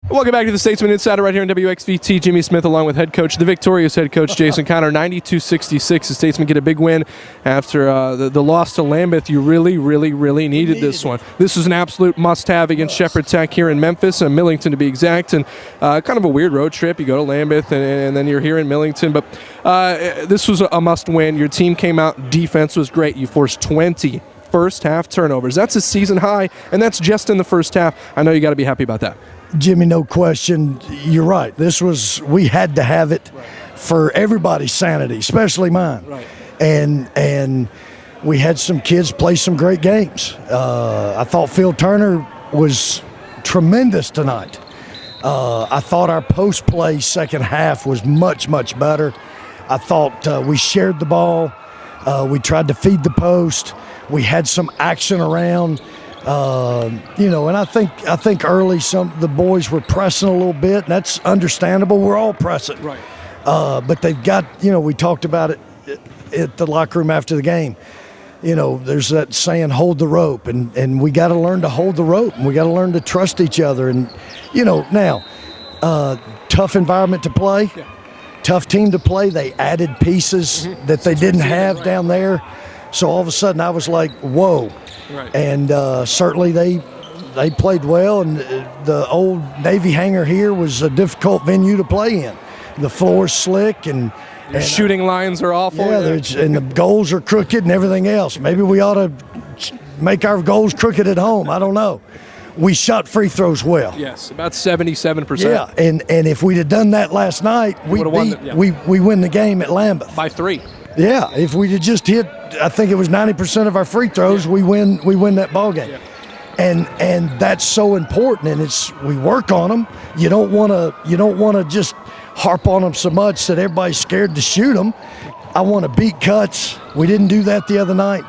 Welcome back to the Statesmen Insider right here on WXVT. Jimmy Smith along with the victorious head coach Jason Connor. 92-66. The Statesmen get a big win after the loss to Lambeth. You really needed this one. This was an absolute must-have against Shepherd Tech here in Memphis, Millington to be exact, and kind of a weird road trip. You go to Lambeth and then you're here in Millington, but this was a must-win. Your team came out. Defense was great. You forced 20 first-half turnovers. That's a season high, and that's just in the first half. I know you got to be happy about that. Jimmy, no question. You're right. We had to have it for everybody's sanity, especially mine. Right. And we had some kids play some great games. I thought Phil Turner was tremendous tonight. I thought our post play second half was much better. I thought we shared the ball. We tried to feed the post. We had some action around. And I think early the boys were pressing a little bit, and that's understandable. We're all pressing. Right. But they've got, we talked about it at the locker room after the game. There's that saying, hold the rope, and we got to learn to hold the rope, and we got to learn to trust each other. And, now, tough environment to play, tough team to play. They added pieces that they didn't have down there. So all of a sudden I was like, whoa. Right. And certainly they played well, and the old Navy hangar here was a difficult venue to play in. The floor's slick, and shooting lines are awful. Yeah, and the goals are crooked and everything else. Maybe we ought to make our goals crooked at home. I don't know. We shot free throws well. Yes, about 77%. Yeah, and if we'd have done that last night, we win the game at Lambeth by 3. Yeah, if we'd have just hit, I think it was 90% of our free throws, we win that ball game. Yeah. And that's so important, and we work on them. You don't want to just harp on them so much that everybody's scared to shoot them. I want to beat cuts. We didn't do that the other night.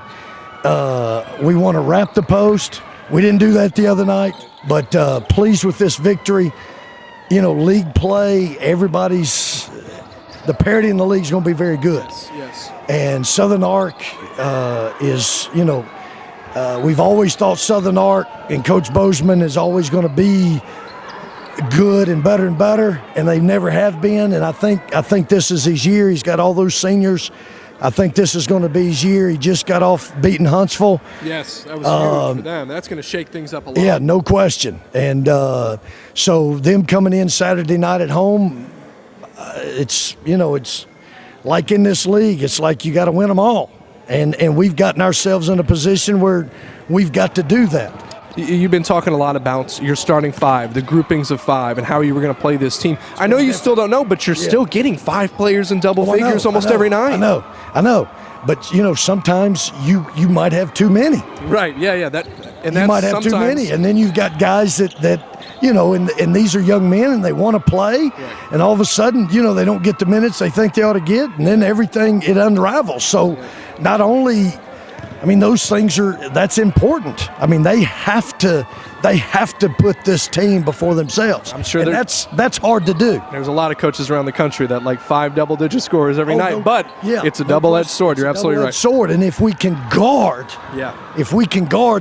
We want to wrap the post. We didn't do that the other night, but pleased with this victory. League play, the parity in the league is going to be very good. Yes. And Southern Arc is, we've always thought Southern Arc and Coach Bozeman is always going to be good and better, and they never have been. And I think this is his year. He's got all those seniors. I think this is going to be his year. He just got off beating Huntsville. Yes, that was huge for them. That's going to shake things up a lot. Yeah, no question. And so them coming in Saturday night at home, it's like in this league, it's like you got to win them all. And we've gotten ourselves in a position where we've got to do that. You've been talking a lot about your starting 5, the groupings of 5, and how you were going to play this team. I know you still don't know, but you're still getting 5 players in double figures almost every night. I know. But, sometimes you might have too many. Right, yeah. You might have too many. And then you've got guys that and these are young men, and they want to play. Right. And all of a sudden, they don't get the minutes they think they ought to get, and then it unravels. So not only – those things that's important. They have to put this team before themselves. I'm sure that's hard to do. There's a lot of coaches around the country that like 5 double-digit scores every night, but it's a double-edged sword. You're absolutely right. Sword, and if we can guard,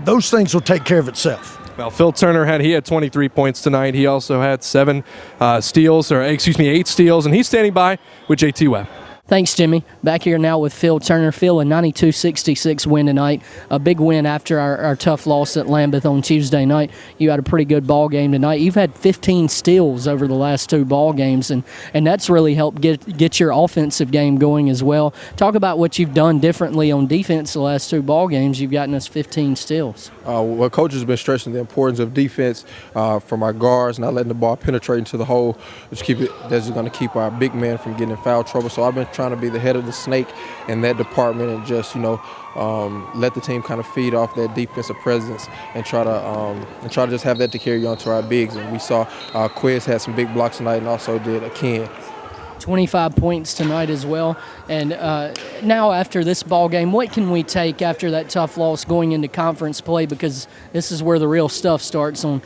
those things will take care of itself. Well, Phil Turner had 23 points tonight. He also had 8 steals, and he's standing by with JT Webb. Thanks, Jimmy. Back here now with Phil Turner. Phil, a 92-66 win tonight. A big win after our tough loss at Lambeth on Tuesday night. You had a pretty good ball game tonight. You've had 15 steals over the last 2 ball games, and that's really helped get your offensive game going as well. Talk about what you've done differently on defense the last 2 ball games. You've gotten us 15 steals. Well, Coach has been stressing the importance of defense from our guards, not letting the ball penetrate into the hole, that's going to keep our big man from getting in foul trouble. So I've been trying to be the head of the snake in that department and just let the team kind of feed off that defensive presence and try to just have that to carry on to our bigs. And we saw Quiz had some big blocks tonight, and also did Ken. 25 points tonight as well. And now after this ball game, what can we take after that tough loss going into conference play? Because this is where the real stuff starts on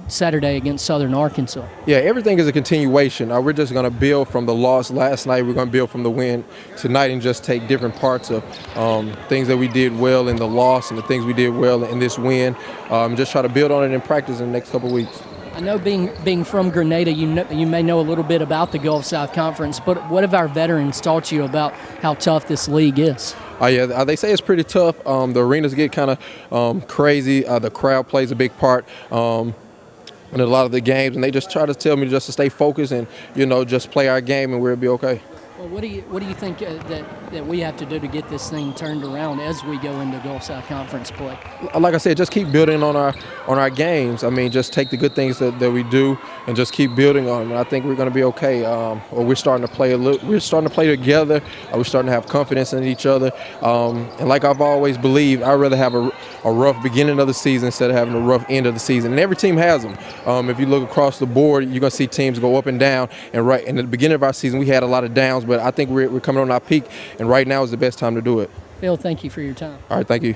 Saturday against Southern Arkansas. Yeah, everything is a continuation. We're just going to build from the loss last night. We're going to build from the win tonight and just take different parts of things that we did well in the loss and the things we did well in this win. Just try to build on it in practice in the next couple of weeks. I know being from Grenada, you may know a little bit about the Gulf South Conference, but what have our veterans taught you about how tough this league is? Yeah, they say it's pretty tough. The arenas get kind of crazy. The crowd plays a big part in a lot of the games, and they just try to tell me just to stay focused and, just play our game and we'll be okay. Well, what do you think that we have to do to get this thing turned around as we go into Gulf South Conference play? Like I said, just keep building on our games. I mean, just take the good things that we do and just keep building on them. And I think we're going to be okay. We're starting to play we're starting to play together. We're starting to have confidence in each other. And like I've always believed, I'd rather have a rough beginning of the season instead of having a rough end of the season. And every team has them. If you look across the board, you're going to see teams go up and down. And right in the beginning of our season, we had a lot of downs, but I think we're coming on our peak, and right now is the best time to do it. Phil, thank you for your time. All right, thank you.